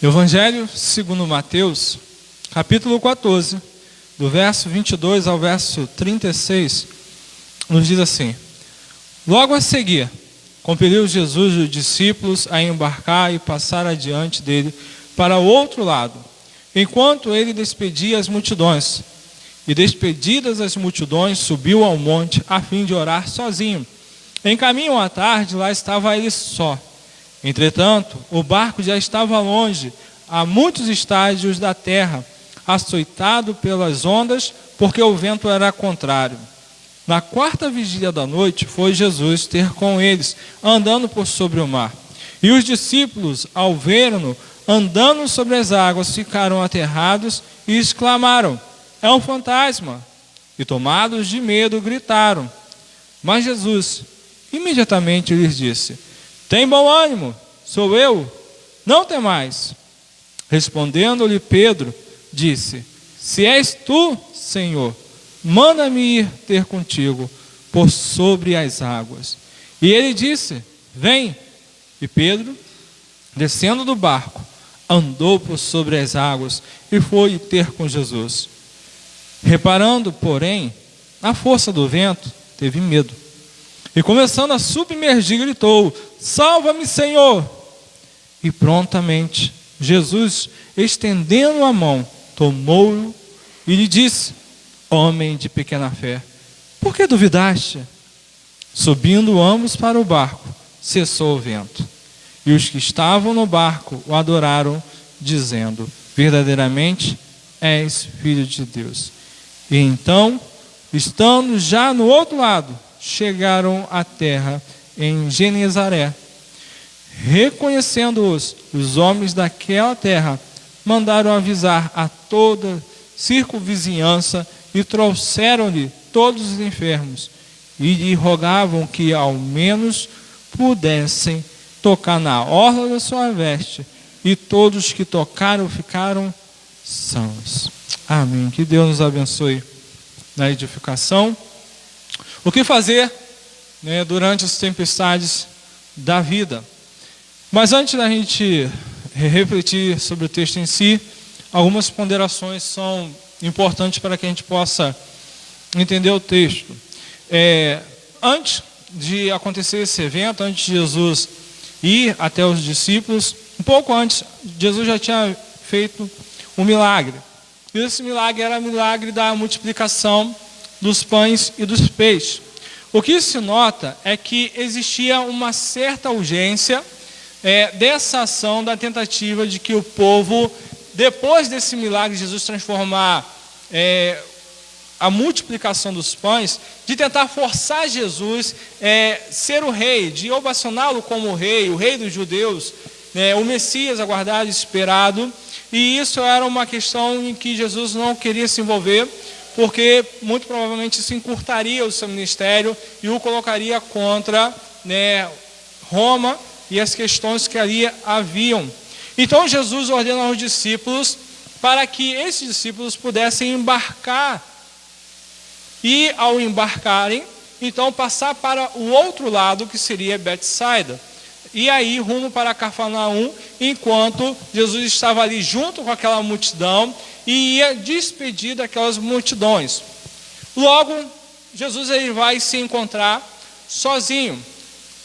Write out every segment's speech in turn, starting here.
Evangelho segundo Mateus, capítulo 14, do verso 22 ao verso 36, nos diz assim: Logo a seguir, compeliu Jesus os discípulos a embarcar e passar adiante dele para o outro lado, enquanto ele despedia as multidões. E despedidas as multidões, subiu ao monte a fim de orar sozinho. Em caminho à tarde, lá estava ele só. Entretanto, o barco já estava longe, a muitos estádios da terra, açoitado pelas ondas, porque o vento era contrário. Na quarta vigília da noite, foi Jesus ter com eles, andando por sobre o mar. E os discípulos, ao verem-no andando sobre as águas, ficaram aterrados e exclamaram: É um fantasma! E tomados de medo, gritaram. Mas Jesus imediatamente lhes disse: Tem bom ânimo, sou eu, não temais. Respondendo-lhe Pedro, disse: Se és tu, Senhor, manda-me ir ter contigo por sobre as águas. E ele disse: Vem. E Pedro, descendo do barco, andou por sobre as águas e foi ter com Jesus. Reparando, porém, na força do vento, teve medo. E começando a submergir, gritou: Salva-me, Senhor! E prontamente Jesus, estendendo a mão, tomou-o e lhe disse: Homem de pequena fé, por que duvidaste? Subindo ambos para o barco, cessou o vento. E os que estavam no barco o adoraram, dizendo: Verdadeiramente és Filho de Deus. E então, estando já no outro lado, chegaram à terra em Genezaré. Reconhecendo-os, os homens daquela terra mandaram avisar a toda a circunvizinhança e trouxeram-lhe todos os enfermos e lhe rogavam que ao menos pudessem tocar na orla da sua veste, e todos que tocaram ficaram sãos. Amém. Que Deus nos abençoe na edificação. O que fazer, durante as tempestades da vida? Mas antes da gente refletir sobre o texto em si, algumas ponderações são importantes para que a gente possa entender o texto. Antes de acontecer esse evento, antes de Jesus ir até os discípulos, um pouco antes, Jesus já tinha feito um milagre. E esse milagre era o milagre da multiplicação dos pães e dos peixes. O que se nota é que existia uma certa urgência dessa ação, da tentativa de que o povo, depois desse milagre de Jesus transformar a multiplicação dos pães, de tentar forçar Jesus ser o rei, de ovacioná-lo como o rei dos judeus, o Messias aguardado e esperado. E isso era uma questão em que Jesus não queria se envolver, porque muito provavelmente isso encurtaria o seu ministério e o colocaria contra Roma e as questões que ali haviam. Então Jesus ordena aos discípulos para que esses discípulos pudessem embarcar. E ao embarcarem, então passar para o outro lado, que seria Betsaida. E aí rumo para Cafarnaum, enquanto Jesus estava ali junto com aquela multidão e ia despedir daquelas multidões. Logo, Jesus ele vai se encontrar sozinho,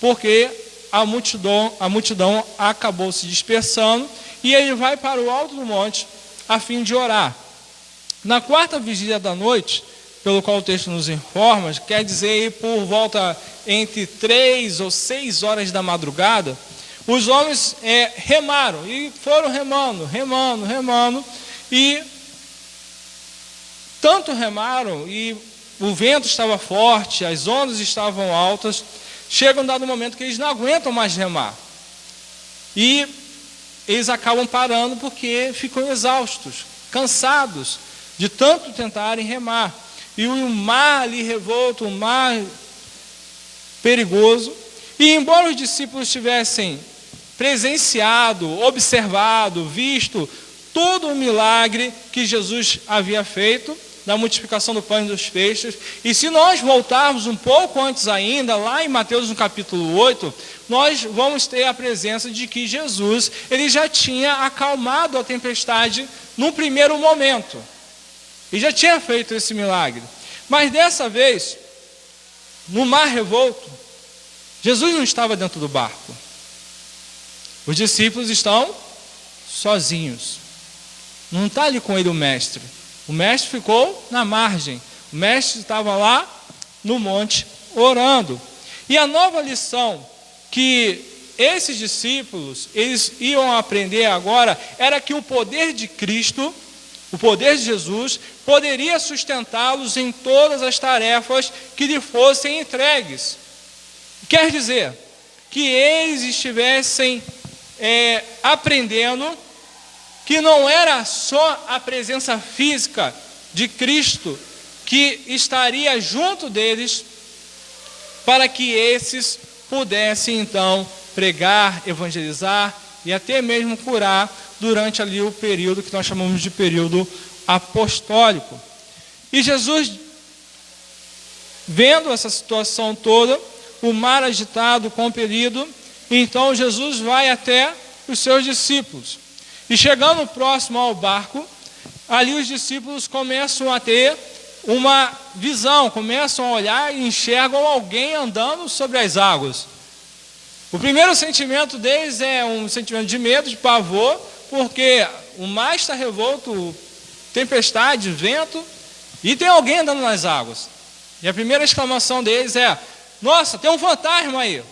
porque a multidão acabou se dispersando, e ele vai para o alto do monte a fim de orar. Na quarta vigília da noite, pelo qual o texto nos informa, quer dizer por volta entre 3 ou 6 horas da madrugada, os homens remaram, e foram remando, e tanto remaram, e o vento estava forte, as ondas estavam altas, chega um dado momento que eles não aguentam mais remar, e eles acabam parando porque ficam exaustos, cansados de tanto tentarem remar. E o mar ali revolto, um mar perigoso. E embora os discípulos tivessem presenciado, observado, visto todo o milagre que Jesus havia feito, da multiplicação do pão e dos peixes. E se nós voltarmos um pouco antes ainda, lá em Mateus no capítulo 8, nós vamos ter a presença de que Jesus, ele já tinha acalmado a tempestade num primeiro momento. E já tinha feito esse milagre. Mas dessa vez, no mar revolto, Jesus não estava dentro do barco. Os discípulos estão sozinhos. Não está ali com ele o mestre. O mestre ficou na margem. O mestre estava lá no monte orando. E a nova lição que esses discípulos eles iam aprender agora era que o poder de Cristo, o poder de Jesus, poderia sustentá-los em todas as tarefas que lhe fossem entregues. Quer dizer, que eles estivessem aprendendo que não era só a presença física de Cristo que estaria junto deles para que esses pudessem então pregar, evangelizar e até mesmo curar durante ali o período que nós chamamos de período apostólico. E Jesus, vendo essa situação toda, o mar agitado, compelido, então Jesus vai até os seus discípulos. E chegando próximo ao barco, ali os discípulos começam a ter uma visão, começam a olhar e enxergam alguém andando sobre as águas. O primeiro sentimento deles é um sentimento de medo, de pavor, porque o mar está revolto, tempestade, vento, e tem alguém andando nas águas. E a primeira exclamação deles é: nossa, tem um fantasma aí.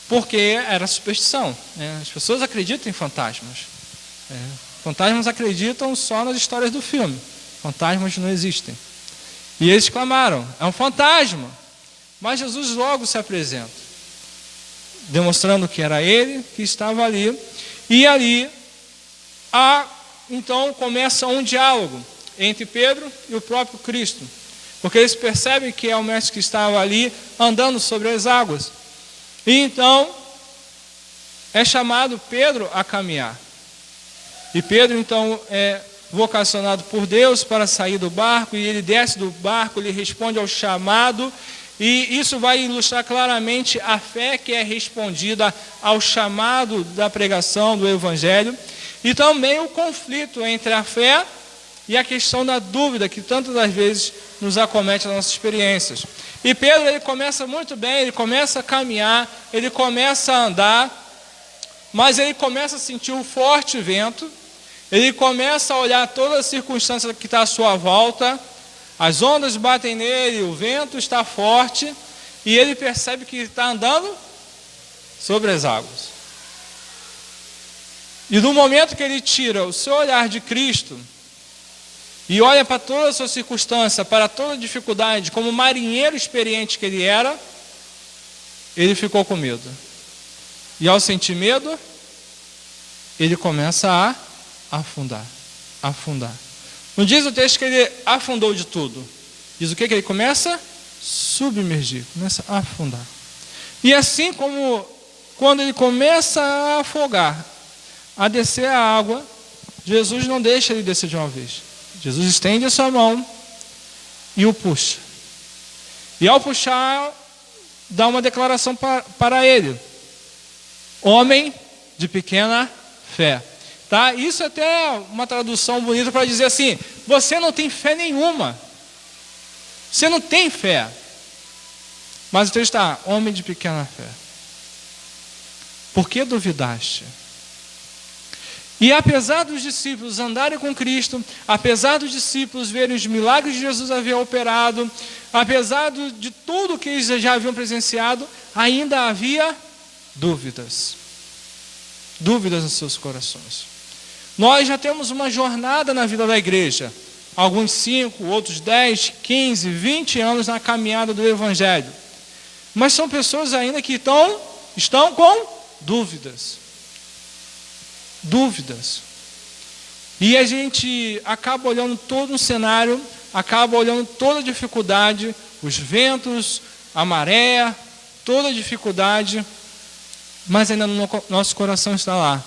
Porque era superstição, né? As pessoas acreditam em fantasmas. Fantasmas acreditam só nas histórias do filme. Fantasmas não existem. E eles clamaram: é um fantasma. Mas Jesus logo se apresenta, demonstrando que era ele que estava ali. E ali, então começa um diálogo entre Pedro e o próprio Cristo. Porque eles percebem que é o mestre que estava ali andando sobre as águas. E então é chamado Pedro a caminhar. E Pedro então é vocacionado por Deus para sair do barco, e ele desce do barco, ele responde ao chamado, e isso vai ilustrar claramente a fé que é respondida ao chamado da pregação do Evangelho, e também o conflito entre a fé e a questão da dúvida que tantas das vezes nos acomete nas nossas experiências. E Pedro, ele começa muito bem, ele começa a caminhar, ele começa a andar, mas ele começa a sentir um forte vento, ele começa a olhar toda a circunstância que está à sua volta, as ondas batem nele, o vento está forte, e ele percebe que está andando sobre as águas. E no momento que ele tira o seu olhar de Cristo, e olha para toda a sua circunstância, para toda a dificuldade, como marinheiro experiente que ele era, ele ficou com medo. E ao sentir medo, ele começa a afundar. Não diz o texto que ele afundou de tudo. Diz o que ele começa? Submergir, começa a afundar. E assim como quando ele começa a afogar, a descer a água, Jesus não deixa ele descer de uma vez. Jesus estende a sua mão e o puxa. E ao puxar, dá uma declaração para ele: homem de pequena fé. Tá? Isso é até uma tradução bonita para dizer assim: você não tem fé nenhuma. Você não tem fé. Mas o texto está: homem de pequena fé. Por que duvidaste? E apesar dos discípulos andarem com Cristo, apesar dos discípulos verem os milagres de Jesus haver operado, apesar de tudo que eles já haviam presenciado, ainda havia dúvidas. Dúvidas nos seus corações. Nós já temos uma jornada na vida da igreja. Alguns 5, outros 10, 15, 20 anos na caminhada do Evangelho. Mas são pessoas ainda que estão com dúvidas. E a gente acaba olhando todo um cenário, acaba olhando toda a dificuldade, os ventos, a maré, toda a dificuldade, mas ainda no nosso coração está lá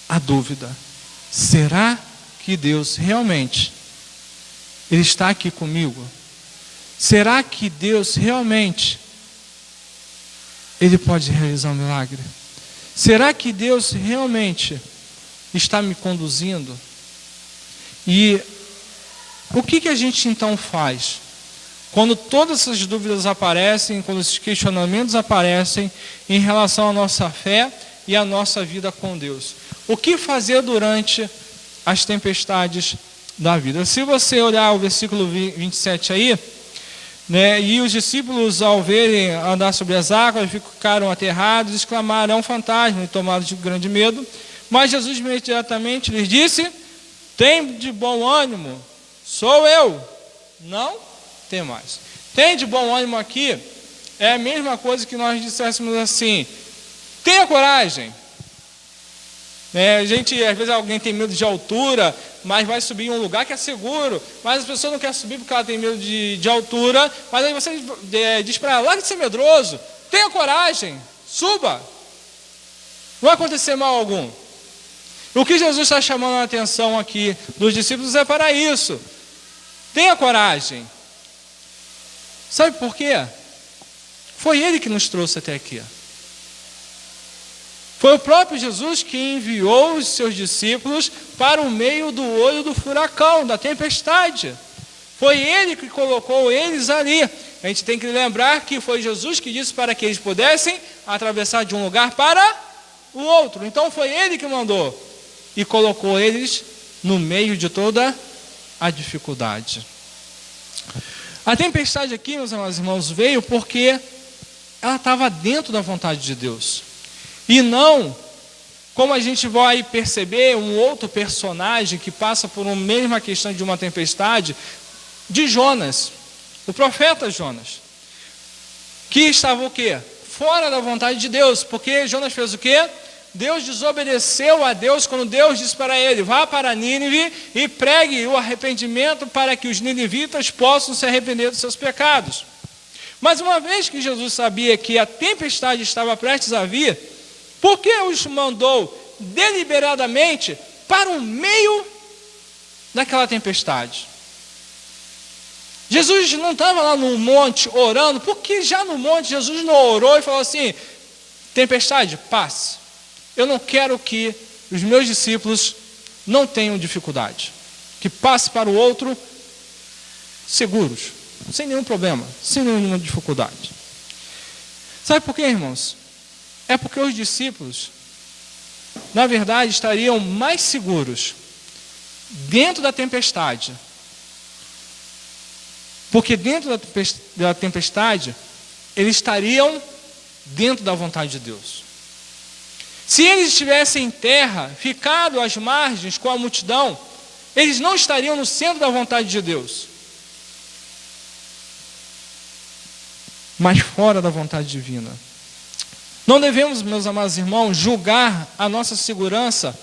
a dúvida: será que Deus realmente Ele está aqui comigo? Será que Deus realmente Ele pode realizar um milagre? Será que Deus realmente está me conduzindo? E o que a gente então faz? Quando todas essas dúvidas aparecem, quando esses questionamentos aparecem em relação à nossa fé e à nossa vida com Deus. O que fazer durante as tempestades da vida? Se você olhar o versículo 27 aí, né, e os discípulos, ao verem andar sobre as águas, ficaram aterrados, exclamaram: é um fantasma, e tomados de grande medo. Mas Jesus imediatamente lhes disse: tem de bom ânimo, sou eu, não tem mais. Tem de bom ânimo aqui é a mesma coisa que nós disséssemos assim: tenha coragem. A gente, às vezes alguém tem medo de altura, mas vai subir em um lugar que é seguro, mas a pessoa não quer subir porque ela tem medo de altura, mas aí você diz para ela: larga de ser medroso, tenha coragem, suba, não vai acontecer mal algum. O que Jesus está chamando a atenção aqui dos discípulos é para isso: tenha coragem. Sabe por quê? Foi Ele que nos trouxe até aqui. Foi o próprio Jesus que enviou os seus discípulos para o meio do olho do furacão, da tempestade. Foi Ele que colocou eles ali. A gente tem que lembrar que foi Jesus que disse para que eles pudessem atravessar de um lugar para o outro. Então foi Ele que mandou e colocou eles no meio de toda a dificuldade. A tempestade aqui, meus amados irmãos, veio porque ela estava dentro da vontade de Deus. E não, como a gente vai perceber, um outro personagem que passa por uma mesma questão de uma tempestade, de Jonas, o profeta Jonas, que estava o quê? Fora da vontade de Deus, porque Jonas fez o quê? Deus desobedeceu a Deus quando Deus disse para ele: vá para Nínive e pregue o arrependimento para que os ninivitas possam se arrepender dos seus pecados. Mas uma vez que Jesus sabia que a tempestade estava prestes a vir, por que os mandou deliberadamente para o meio daquela tempestade? Jesus não estava lá no monte orando, porque já no monte Jesus não orou e falou assim: tempestade, passe. Eu não quero que os meus discípulos não tenham dificuldade. Que passe para o outro seguros, sem nenhum problema, sem nenhuma dificuldade. Sabe por quê, irmãos? É porque os discípulos, na verdade, estariam mais seguros dentro da tempestade. Porque dentro da tempestade, eles estariam dentro da vontade de Deus. Se eles estivessem em terra, ficado às margens com a multidão, eles não estariam no centro da vontade de Deus, mas fora da vontade divina. Não devemos, meus amados irmãos, julgar a nossa segurança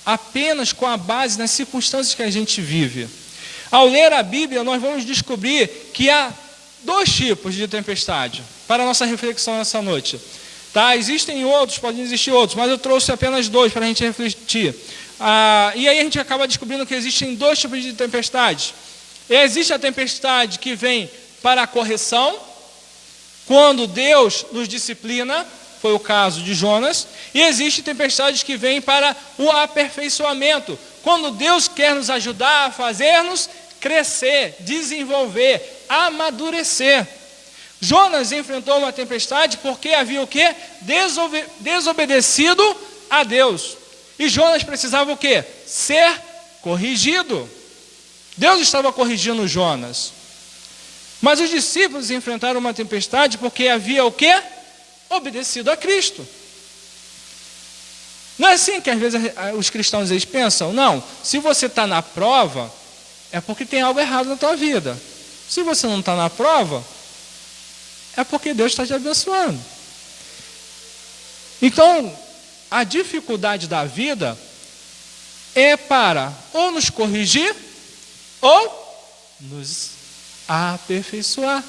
apenas com a base nas circunstâncias que a gente vive. Ao ler a Bíblia, nós vamos descobrir que há dois tipos de tempestade, para a nossa reflexão nessa noite. Tá? Existem outros, podem existir outros, mas eu trouxe apenas dois para a gente refletir. E aí a gente acaba descobrindo que existem dois tipos de tempestades. Existe a tempestade que vem para a correção, quando Deus nos disciplina, foi o caso de Jonas. E existe tempestades que vêm para o aperfeiçoamento, quando Deus quer nos ajudar a fazermos crescer, desenvolver, amadurecer. Jonas enfrentou uma tempestade porque havia o quê? Desobedecido a Deus. E Jonas precisava o quê? Ser corrigido. Deus estava corrigindo Jonas. Mas os discípulos enfrentaram uma tempestade porque havia o quê? Obedecido a Cristo. Não é assim que às vezes os cristãos eles pensam? Não, se você está na prova, é porque tem algo errado na tua vida. Se você não está na prova, é porque Deus está te abençoando. Então, a dificuldade da vida é para ou nos corrigir ou nos aperfeiçoar.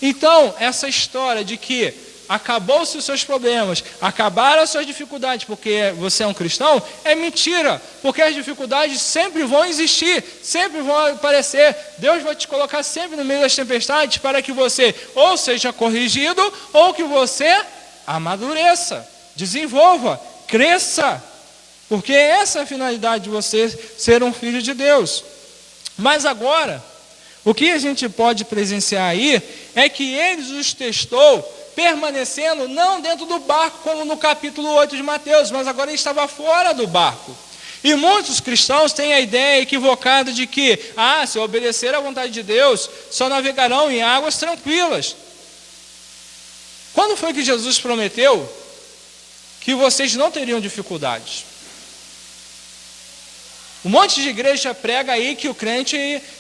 Então, essa história de que acabou-se os seus problemas, acabaram as suas dificuldades, porque você é um cristão, é mentira, porque as dificuldades sempre vão existir, sempre vão aparecer. Deus vai te colocar sempre no meio das tempestades para que você ou seja corrigido, ou que você amadureça, desenvolva, cresça, porque essa é a finalidade de você ser um filho de Deus. Mas agora, o que a gente pode presenciar aí é que ele os testou, permanecendo não dentro do barco, como no capítulo 8 de Mateus, mas agora ele estava fora do barco. E muitos cristãos têm a ideia equivocada de que, se obedecer à vontade de Deus, só navegarão em águas tranquilas. Quando foi que Jesus prometeu que vocês não teriam dificuldades? Um monte de igreja prega aí que o crente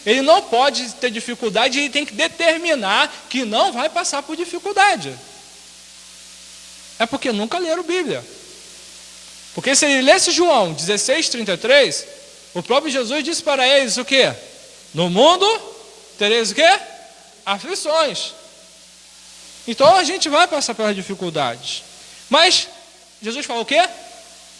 ele não pode ter dificuldade, ele tem que determinar que não vai passar por dificuldade. É porque nunca leram Bíblia. Porque se ele lesse João 16:33, o próprio Jesus disse para eles o quê? No mundo tereis o quê? Aflições. Então a gente vai passar pelas dificuldades. Mas Jesus falou o quê?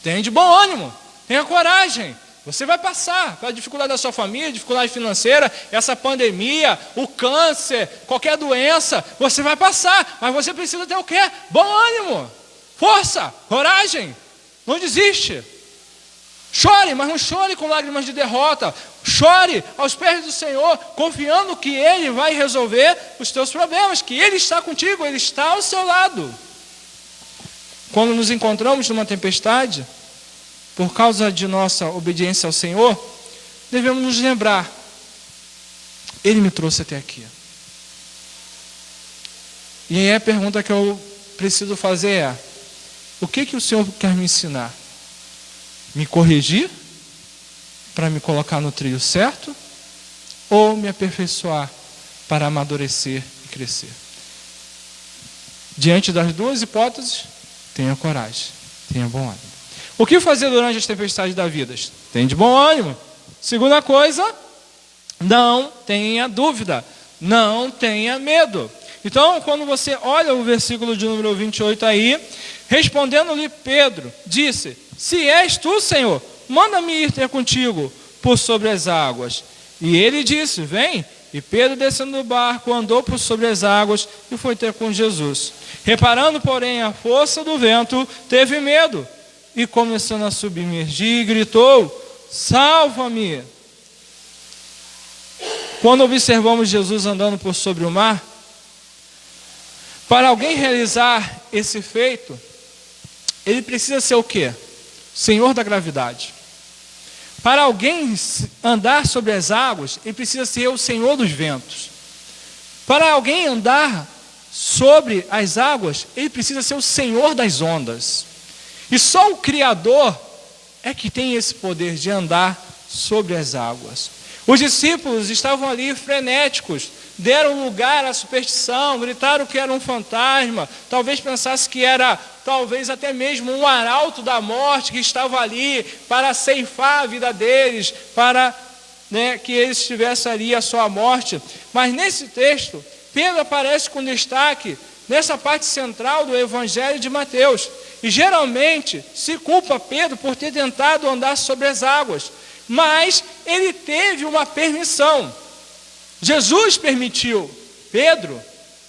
Tenha de bom ânimo, tenha coragem. Você vai passar pela dificuldade da sua família, dificuldade financeira, essa pandemia, o câncer, qualquer doença, você vai passar, mas você precisa ter o quê? Bom ânimo, força, coragem, não desiste. Chore, mas não chore com lágrimas de derrota, chore aos pés do Senhor, confiando que Ele vai resolver os teus problemas, que Ele está contigo, Ele está ao seu lado. Quando nos encontramos numa tempestade, por causa de nossa obediência ao Senhor, devemos nos lembrar, Ele me trouxe até aqui. E aí a pergunta que eu preciso fazer é, o que o Senhor quer me ensinar? Me corrigir, para me colocar no trilho certo, ou me aperfeiçoar para amadurecer e crescer? Diante das duas hipóteses, tenha coragem, tenha bom ânimo. O que fazer durante as tempestades da vida? Tenha de bom ânimo. Segunda coisa, não tenha dúvida, não tenha medo. Então, quando você olha o versículo de número 28 aí, respondendo-lhe Pedro, disse, se és tu, Senhor, manda-me ir ter contigo por sobre as águas. E ele disse, vem. E Pedro, descendo do barco, andou por sobre as águas e foi ter com Jesus. Reparando, porém, a força do vento, teve medo. E começando a submergir, gritou, salva-me. Quando observamos Jesus andando por sobre o mar, para alguém realizar esse feito, ele precisa ser o quê? Senhor da gravidade. Para alguém andar sobre as águas, ele precisa ser o Senhor dos ventos. Para alguém andar sobre as águas, ele precisa ser o Senhor das ondas. E só o Criador é que tem esse poder de andar sobre as águas. Os discípulos estavam ali frenéticos, deram lugar à superstição, gritaram que era um fantasma, talvez pensassem que era, talvez até mesmo um arauto da morte que estava ali para ceifar a vida deles, para que eles tivessem ali a sua morte. Mas nesse texto, Pedro aparece com destaque nessa parte central do Evangelho de Mateus. E geralmente se culpa Pedro por ter tentado andar sobre as águas, mas ele teve uma permissão. Jesus permitiu, Pedro,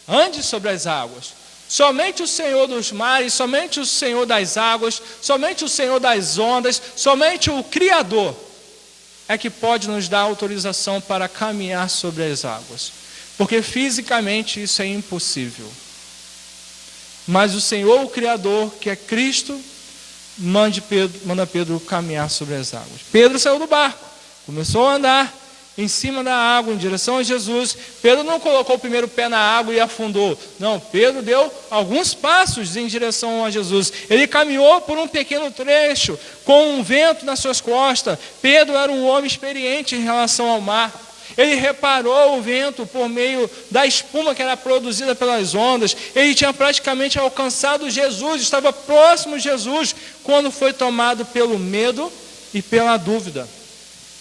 ande sobre as águas. Somente o Senhor dos mares, somente o Senhor das águas, somente o Senhor das ondas, somente o Criador é que pode nos dar autorização para caminhar sobre as águas, porque fisicamente isso é impossível. Mas o Senhor, o Criador, que é Cristo, manda Pedro caminhar sobre as águas. Pedro saiu do barco, começou a andar em cima da água, em direção a Jesus. Pedro não colocou o primeiro pé na água e afundou. Não, Pedro deu alguns passos em direção a Jesus. Ele caminhou por um pequeno trecho, com um vento nas suas costas. Pedro era um homem experiente em relação ao mar. Ele reparou o vento por meio da espuma que era produzida pelas ondas. Ele tinha praticamente alcançado Jesus, estava próximo de Jesus, quando foi tomado pelo medo e pela dúvida.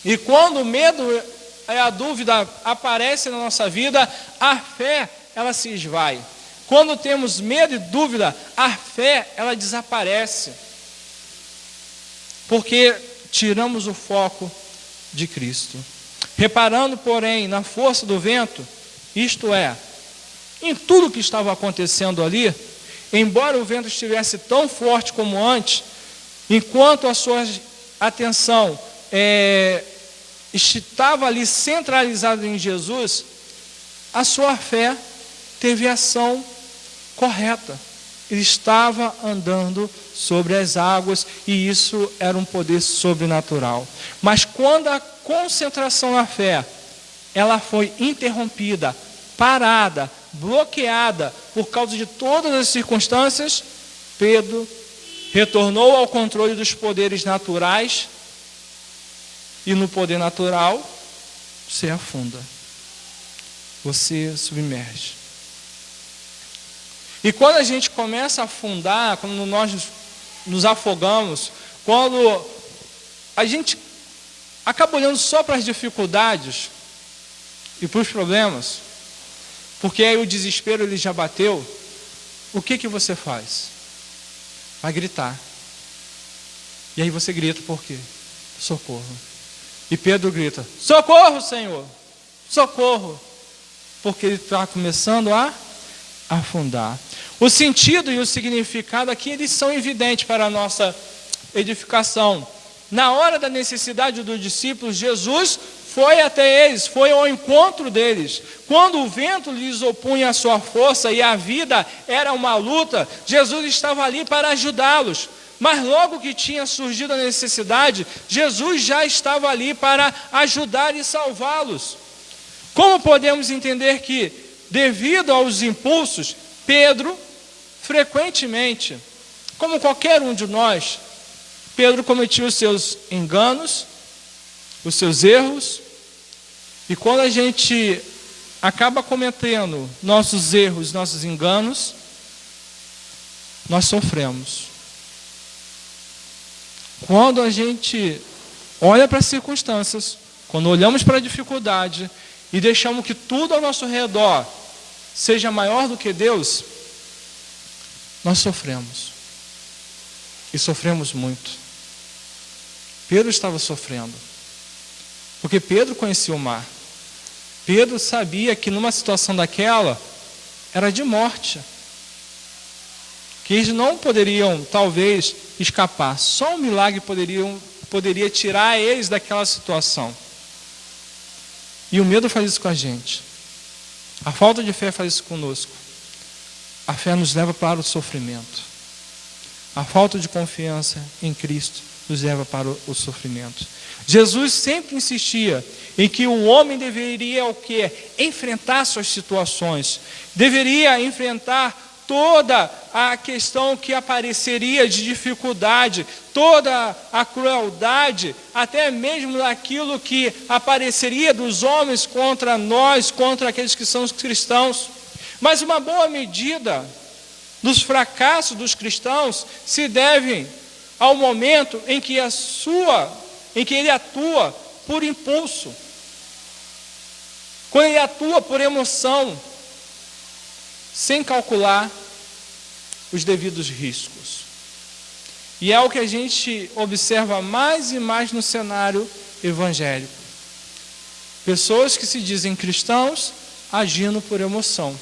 E quando o medo e a dúvida aparecem na nossa vida, a fé, ela se esvai. Quando temos medo e dúvida, a fé, ela desaparece. Porque tiramos o foco de Cristo. Reparando, porém, na força do vento, isto é, em tudo que estava acontecendo ali, embora o vento estivesse tão forte como antes, enquanto a sua atenção estava ali centralizada em Jesus, a sua fé teve ação correta. Ele estava andando sobre as águas e isso era um poder sobrenatural. Mas quando a concentração na fé, ela foi interrompida, parada, bloqueada por causa de todas as circunstâncias, Pedro retornou ao controle dos poderes naturais e no poder natural você afunda, você submerge. E quando a gente começa a afundar, quando nós nos afogamos, quando a gente acaba olhando só para as dificuldades e para os problemas, porque aí o desespero ele já bateu, o que você faz? Vai gritar. E aí você grita por quê? Socorro. E Pedro grita, socorro, Senhor, socorro, porque ele está começando a afundar. O sentido e o significado aqui, eles são evidentes para a nossa edificação. Na hora da necessidade dos discípulos, Jesus foi até eles, foi ao encontro deles. Quando o vento lhes opunha a sua força e a vida era uma luta, Jesus estava ali para ajudá-los. Mas logo que tinha surgido a necessidade, Jesus já estava ali para ajudar e salvá-los. Como podemos entender que, devido aos impulsos, Pedro, frequentemente, como qualquer um de nós, Pedro cometia os seus enganos, os seus erros, e quando a gente acaba cometendo nossos erros, nossos enganos, nós sofremos. Quando a gente olha para as circunstâncias, quando olhamos para a dificuldade e deixamos que tudo ao nosso redor seja maior do que Deus, nós sofremos. E sofremos muito. Pedro estava sofrendo. Porque Pedro conhecia o mar. Pedro sabia que numa situação daquela era de morte. Que eles não poderiam, talvez, escapar. Só um milagre poderia tirar eles daquela situação. E o medo faz isso com a gente. A falta de fé faz isso conosco. A fé nos leva para o sofrimento. A falta de confiança em Cristo nos leva para o sofrimento. Jesus sempre insistia em que o homem deveria o quê? Enfrentar suas situações. Deveria enfrentar toda a questão que apareceria de dificuldade, toda a crueldade, até mesmo daquilo que apareceria dos homens contra nós, contra aqueles que são os cristãos. Mas uma boa medida dos fracassos dos cristãos se deve ao momento em que ele atua por impulso, quando ele atua por emoção, sem calcular os devidos riscos. E é o que a gente observa mais e mais no cenário evangélico. Pessoas que se dizem cristãos agindo por emoção.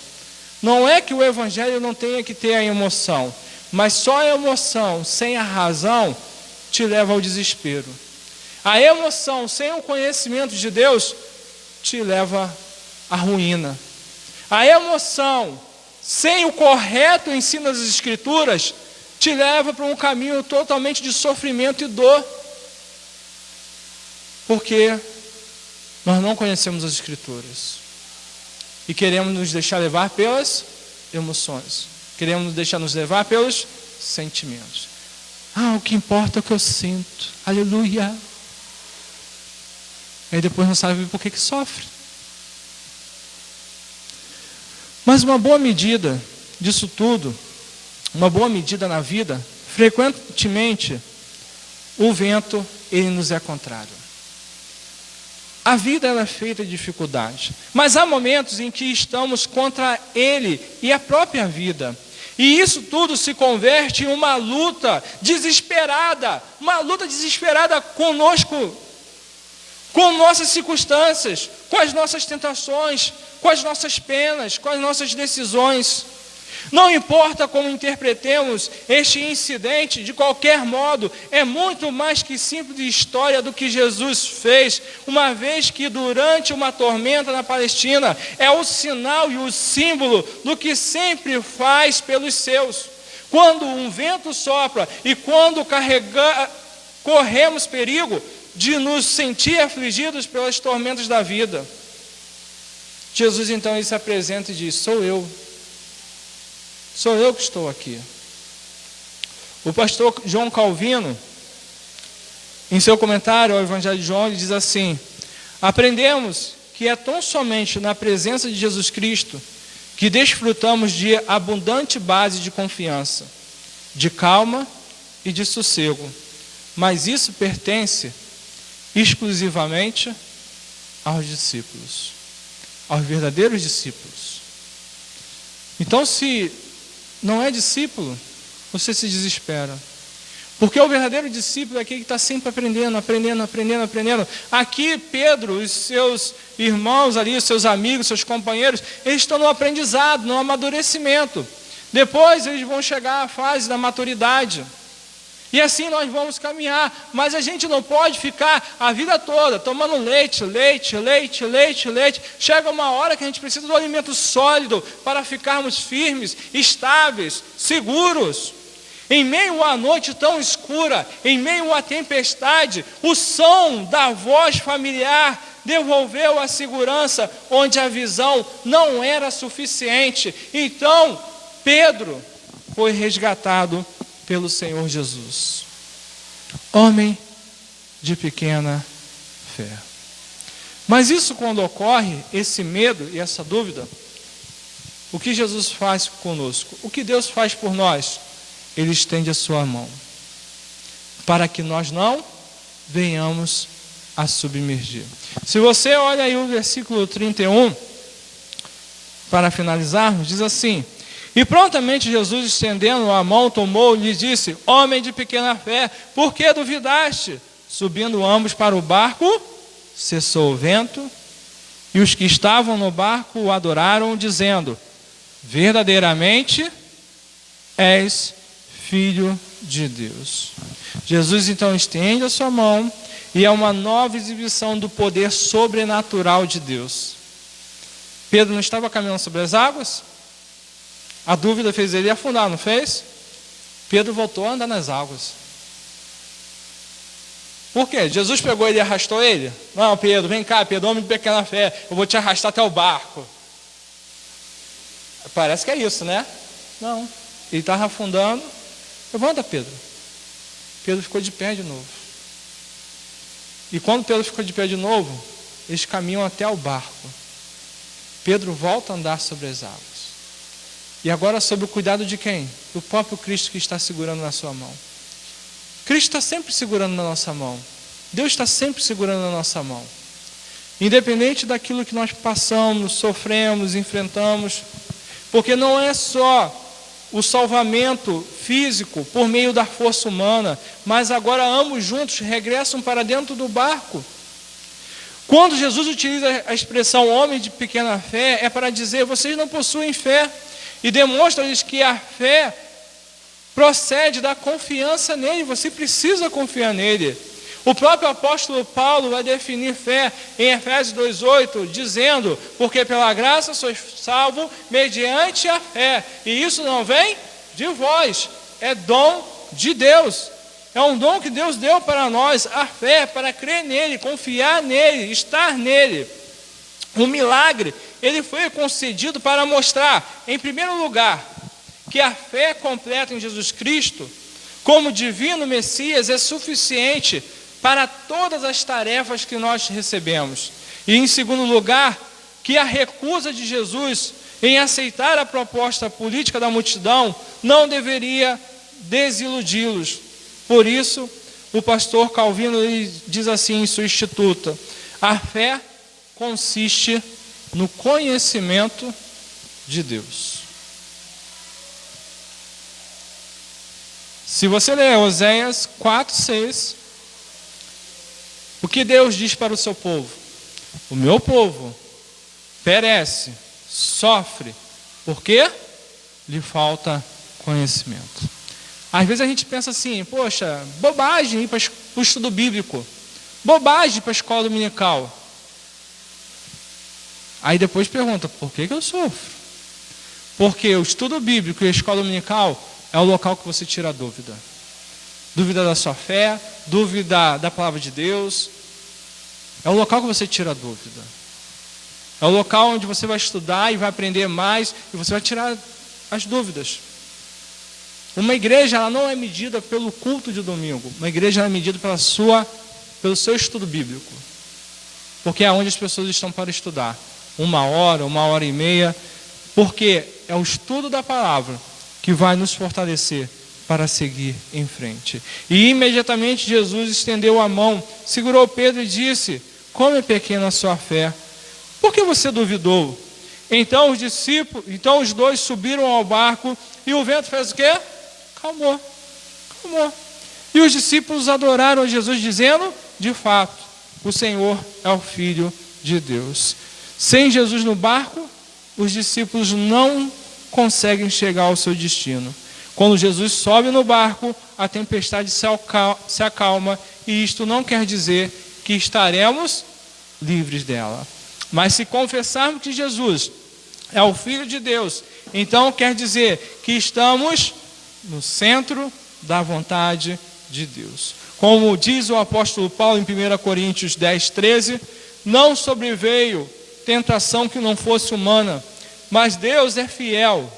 Não é que o evangelho não tenha que ter a emoção, mas só a emoção sem a razão te leva ao desespero. A emoção sem o conhecimento de Deus te leva à ruína. A emoção sem o correto ensino das Escrituras te leva para um caminho totalmente de sofrimento e dor. Porque nós não conhecemos as Escrituras. E queremos nos deixar levar pelas emoções. Queremos nos deixar nos levar pelos sentimentos. O que importa é o que eu sinto. Aleluia. Aí depois não sabe por que sofre. Mas uma boa medida disso tudo, uma boa medida na vida, frequentemente o vento, ele nos é contrário. A vida ela é feita de dificuldade, mas há momentos em que estamos contra Ele e a própria vida. E isso tudo se converte em uma luta desesperada conosco, com nossas circunstâncias, com as nossas tentações, com as nossas penas, com as nossas decisões. Não importa como interpretemos este incidente, de qualquer modo, é muito mais que simples história do que Jesus fez, uma vez que durante uma tormenta na Palestina, é o sinal e o símbolo do que sempre faz pelos seus. Quando um vento sopra e quando corremos perigo de nos sentir afligidos pelas tormentas da vida, Jesus então ele se apresenta e diz: sou eu que estou aqui. O pastor João Calvino, em seu comentário ao Evangelho de João, ele diz assim: aprendemos que é tão somente na presença de Jesus Cristo que desfrutamos de abundante base de confiança, de calma e de sossego, mas isso pertence exclusivamente aos discípulos, aos verdadeiros discípulos. Então, se não é discípulo, você se desespera. Porque o verdadeiro discípulo é aquele que está sempre aprendendo. Aqui Pedro, os seus irmãos ali, os seus amigos, seus companheiros, eles estão no aprendizado, no amadurecimento. Depois eles vão chegar à fase da maturidade. E assim nós vamos caminhar, mas a gente não pode ficar a vida toda tomando leite. Chega uma hora que a gente precisa do alimento sólido para ficarmos firmes, estáveis, seguros. Em meio à noite tão escura, em meio à tempestade, o som da voz familiar devolveu a segurança onde a visão não era suficiente. Então, Pedro foi resgatado pelo Senhor Jesus. Homem de pequena fé. Mas isso, quando ocorre, esse medo e essa dúvida, o que Jesus faz conosco? O que Deus faz por nós? Ele estende a sua mão, para que nós não venhamos a submergir. Se você olha aí o versículo 31, para finalizarmos, diz assim: e prontamente Jesus, estendendo a mão, tomou-o e lhe disse: homem de pequena fé, por que duvidaste? Subindo ambos para o barco, cessou o vento, e os que estavam no barco o adoraram, dizendo: verdadeiramente és Filho de Deus. Jesus então estende a sua mão, e é uma nova exibição do poder sobrenatural de Deus. Pedro não estava caminhando sobre as águas? A dúvida fez ele afundar, não fez? Pedro voltou a andar nas águas. Por quê? Jesus pegou ele e arrastou ele? Não, Pedro, vem cá, Pedro, homem de pequena fé, eu vou te arrastar até o barco. Parece que é isso, né? Não. Ele estava afundando. Levanta, Pedro. Pedro ficou de pé de novo. E quando Pedro ficou de pé de novo, eles caminham até o barco. Pedro volta a andar sobre as águas. E agora sob o cuidado de quem? Do próprio Cristo que está segurando na sua mão. Cristo está sempre segurando na nossa mão. Deus está sempre segurando na nossa mão. Independente daquilo que nós passamos, sofremos, enfrentamos. Porque não é só o salvamento físico por meio da força humana, mas agora ambos juntos regressam para dentro do barco. Quando Jesus utiliza a expressão homem de pequena fé, é para dizer: vocês não possuem fé. E demonstra-lhes que a fé procede da confiança nele. Você precisa confiar nele. O próprio apóstolo Paulo vai definir fé em Efésios 2,8, dizendo: porque pela graça sois salvo mediante a fé, e isso não vem de vós, é dom de Deus. É um dom que Deus deu para nós, a fé, para crer nele, confiar nele, estar nele. O milagre, ele foi concedido para mostrar, em primeiro lugar, que a fé completa em Jesus Cristo, como divino Messias, é suficiente para todas as tarefas que nós recebemos. E em segundo lugar, que a recusa de Jesus em aceitar a proposta política da multidão não deveria desiludi-los. Por isso, o pastor Calvino diz assim em sua Instituta: a fé consiste no conhecimento de Deus. Se você ler Oséias 4:6, o que Deus diz para o seu povo? O meu povo perece, sofre, porque lhe falta conhecimento. Às vezes a gente pensa assim, poxa, bobagem ir para o estudo bíblico, bobagem para a escola dominical. Aí depois pergunta, por que eu sofro? Porque o estudo bíblico e a escola dominical é o local que você tira a dúvida. Dúvida da sua fé, dúvida da palavra de Deus. É o local que você tira a dúvida. É o local onde você vai estudar e vai aprender mais e você vai tirar as dúvidas. Uma igreja, ela não é medida pelo culto de domingo. Uma igreja é medida pelo seu estudo bíblico. Porque é onde as pessoas estão para estudar. 1 hora, 1 hora e meia. Porque é o estudo da palavra que vai nos fortalecer para seguir em frente. E imediatamente Jesus estendeu a mão, segurou Pedro e disse, como é pequena a sua fé, por que você duvidou? Então os dois subiram ao barco e o vento fez o quê? Calmou. E os discípulos adoraram a Jesus dizendo, de fato, o Senhor é o Filho de Deus. Sem Jesus no barco, os discípulos não conseguem chegar ao seu destino. Quando Jesus sobe no barco, a tempestade se acalma, e isto não quer dizer que estaremos livres dela. Mas se confessarmos que Jesus é o Filho de Deus, então quer dizer que estamos no centro da vontade de Deus. Como diz o apóstolo Paulo em 1 Coríntios 10:13, não sobreveio tentação que não fosse humana, mas Deus é fiel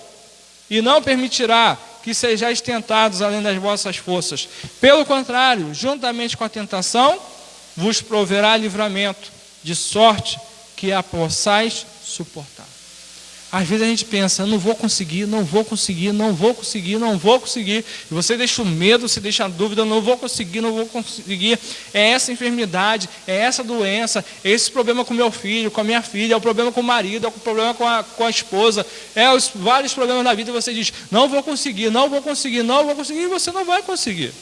e não permitirá que sejais tentados além das vossas forças. Pelo contrário, juntamente com a tentação, vos proverá livramento, de sorte que a possais suportar. Às vezes a gente pensa, não vou conseguir. E você deixa o medo, você deixa a dúvida, não vou conseguir. É essa enfermidade, é essa doença, é esse problema com meu filho, com a minha filha, é o problema com o marido, é o problema com a esposa, é os vários problemas da vida, e você diz, não vou conseguir, e você não vai conseguir.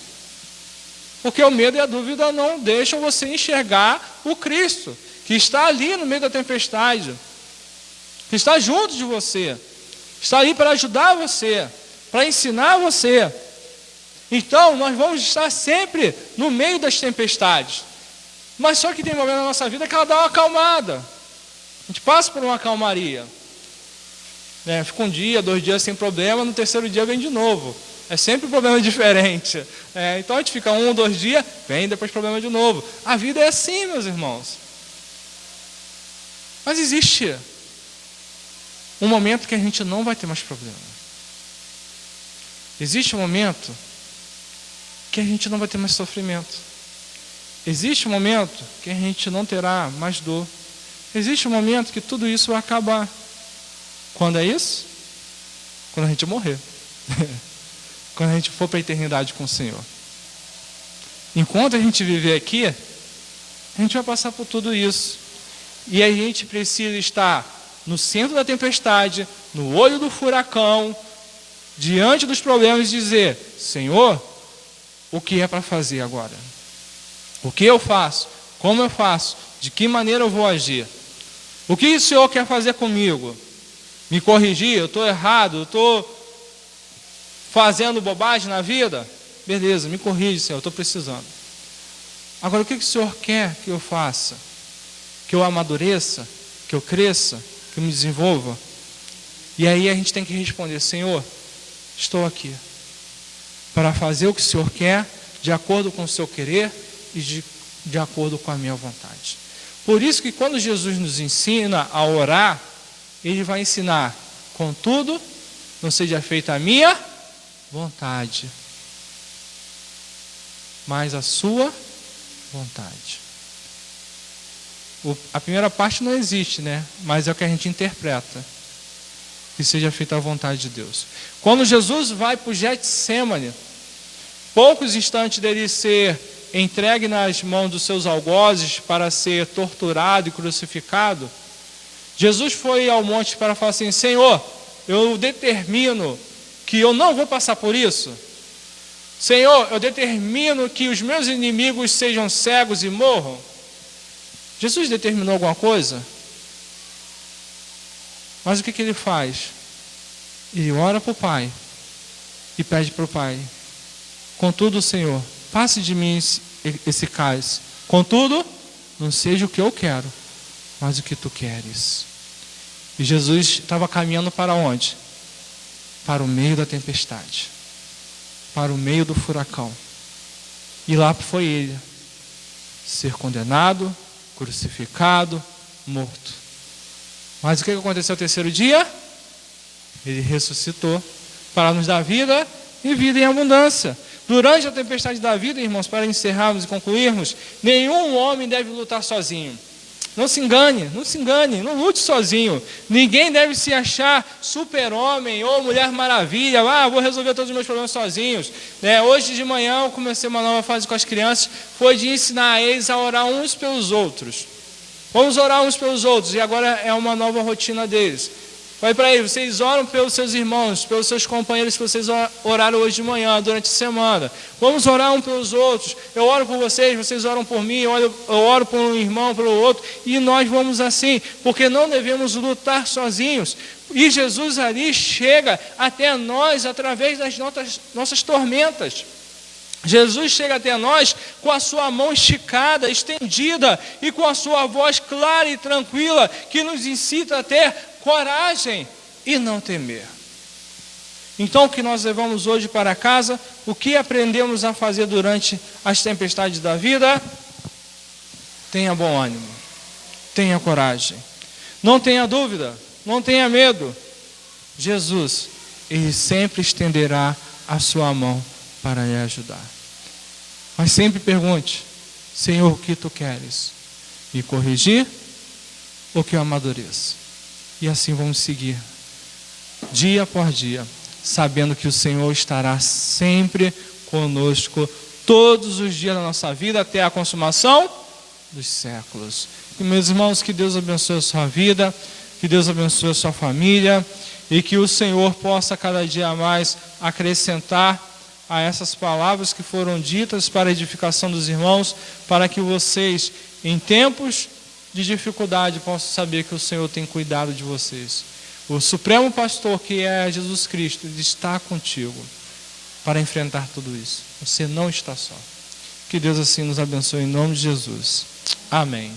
Porque o medo e a dúvida não deixam você enxergar o Cristo, que está ali no meio da tempestade, que está junto de você, está ali para ajudar você, para ensinar você. Então, nós vamos estar sempre no meio das tempestades. Mas só que tem momento na nossa vida que ela dá uma acalmada. A gente passa por uma calmaria. Fica 1 dia, 2 dias sem problema, no terceiro dia vem de novo. É sempre um problema diferente. Então a gente fica 1 ou 2 dias, vem depois problema de novo. A vida é assim, meus irmãos. Mas existe um momento que a gente não vai ter mais problema. Existe um momento que a gente não vai ter mais sofrimento. Existe um momento que a gente não terá mais dor. Existe um momento que tudo isso vai acabar. Quando é isso? Quando a gente morrer. Quando a gente for para a eternidade com o Senhor. Enquanto a gente viver aqui, a gente vai passar por tudo isso. E a gente precisa estar no centro da tempestade, no olho do furacão, diante dos problemas, dizer, Senhor, o que é para fazer agora? O que eu faço? Como eu faço? De que maneira eu vou agir? O que o Senhor quer fazer comigo? Me corrigir? Eu estou errado? Eu estou fazendo bobagem na vida? Beleza, me corrige, Senhor, eu estou precisando. Agora, o que o Senhor quer que eu faça? Que eu amadureça? Que eu cresça? Que eu me desenvolva? E aí a gente tem que responder, Senhor, estou aqui para fazer o que o Senhor quer, de acordo com o seu querer e de acordo com a minha vontade. Por isso que quando Jesus nos ensina a orar, Ele vai ensinar, contudo, não seja feita a minha vontade, mas a sua vontade. A primeira parte não existe, né? Mas é o que a gente interpreta. Que seja feita a vontade de Deus. Quando Jesus vai para o Getsêmani, poucos instantes dele ser entregue nas mãos dos seus algozes para ser torturado e crucificado, Jesus foi ao monte para falar assim: Senhor, eu determino que eu não vou passar por isso. Senhor, eu determino que os meus inimigos sejam cegos e morram. Jesus determinou alguma coisa? Mas o que ele faz? Ele ora para o Pai e pede para o Pai: contudo, Senhor, passe de mim esse cálice. Contudo, não seja o que eu quero, mas o que tu queres. E Jesus estava caminhando para onde? Para o meio da tempestade, para o meio do furacão. E lá foi ele ser condenado, crucificado, morto. Mas o que aconteceu no terceiro dia? Ele ressuscitou para nos dar vida e vida em abundância. Durante a tempestade da vida, irmãos, para encerrarmos e concluirmos, nenhum homem deve lutar sozinho. Não se engane, não lute sozinho. Ninguém deve se achar super-homem ou mulher maravilha. Vou resolver todos os meus problemas sozinhos. Hoje de manhã eu comecei uma nova fase com as crianças, foi de ensinar eles a orar uns pelos outros. Vamos orar uns pelos outros, e agora é uma nova rotina deles. Vai para eles: vocês oram pelos seus irmãos, pelos seus companheiros que vocês oraram hoje de manhã, durante a semana. Vamos orar uns pelos outros. Eu oro por vocês, vocês oram por mim, eu oro por um irmão, pelo outro. E nós vamos assim, porque não devemos lutar sozinhos. E Jesus ali chega até nós através das nossas tormentas. Jesus chega até nós com a sua mão esticada, estendida, e com a sua voz clara e tranquila, que nos incita a ter coragem e não temer. Então, o que nós levamos hoje para casa? O que aprendemos a fazer durante as tempestades da vida? Tenha bom ânimo, tenha coragem, não tenha dúvida, não tenha medo. Jesus, Ele sempre estenderá a sua mão para lhe ajudar. Mas sempre pergunte: Senhor, o que tu queres? Me corrigir ou que eu amadureça? E assim vamos seguir, dia após dia, sabendo que o Senhor estará sempre conosco, todos os dias da nossa vida, até a consumação dos séculos. E, meus irmãos, que Deus abençoe a sua vida, que Deus abençoe a sua família, e que o Senhor possa cada dia mais acrescentar a essas palavras que foram ditas para a edificação dos irmãos, para que vocês, em tempos de dificuldade, possam saber que o Senhor tem cuidado de vocês. O Supremo Pastor, que é Jesus Cristo, Ele está contigo para enfrentar tudo isso. Você não está só. Que Deus assim nos abençoe em nome de Jesus. Amém.